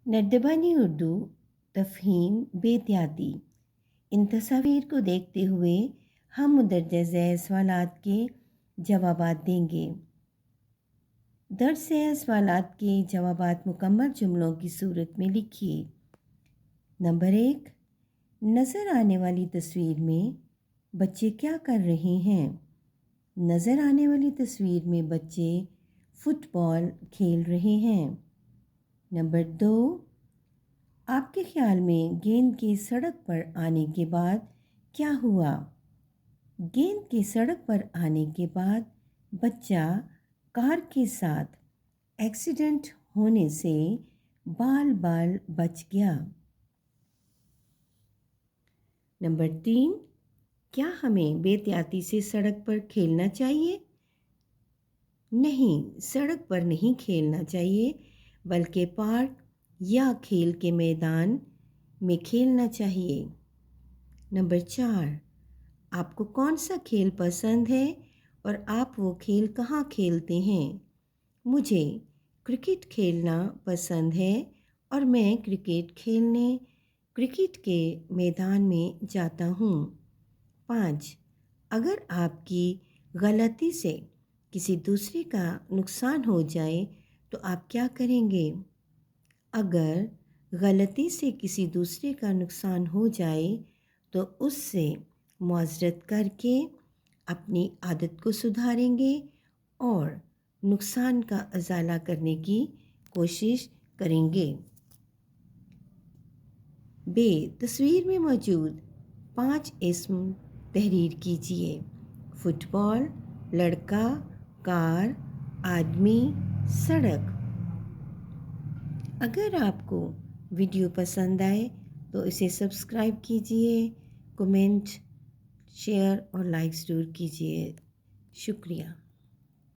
नड्डबानी उर्दू तफ़हीम बेहतियाती। इन तस्वीर को देखते हुए हम मुंदरजा ज़ैल सवालात के जवाबात देंगे। दर्ज ज़ैल सवालात के जवाबात मुकम्मल जुमलों की सूरत में लिखिए। नंबर 1, नज़र आने वाली तस्वीर में बच्चे क्या कर रहे हैं? नज़र आने वाली तस्वीर में बच्चे फुटबॉल खेल रहे हैं। नंबर 2, आपके ख्याल में गेंद के सड़क पर आने के बाद क्या हुआ? गेंद के सड़क पर आने के बाद बच्चा कार के साथ एक्सीडेंट होने से बाल बाल बच गया। नंबर 3, क्या हमें बेहतियाती से सड़क पर खेलना चाहिए? नहीं, सड़क पर नहीं खेलना चाहिए, बल्कि पार्क या खेल के मैदान में खेलना चाहिए। नंबर 4, आपको कौन सा खेल पसंद है और आप वो खेल कहाँ खेलते हैं? मुझे क्रिकेट खेलना पसंद है और मैं क्रिकेट खेलने क्रिकेट के मैदान में जाता हूँ। 5, अगर आपकी गलती से किसी दूसरे का नुकसान हो जाए तो आप क्या करेंगे? अगर गलती से किसी दूसरे का नुकसान हो जाए तो उससे मुआवज़त करके अपनी आदत को सुधारेंगे और नुकसान का अज़ाला करने की कोशिश करेंगे। बे, तस्वीर में मौजूद 5 इस्म तहरीर कीजिए। फुटबॉल, लड़का, कार, आदमी, सड़क। अगर आपको वीडियो पसंद आए तो इसे सब्सक्राइब कीजिए, कमेंट, शेयर और लाइक ज़रूर कीजिए। शुक्रिया।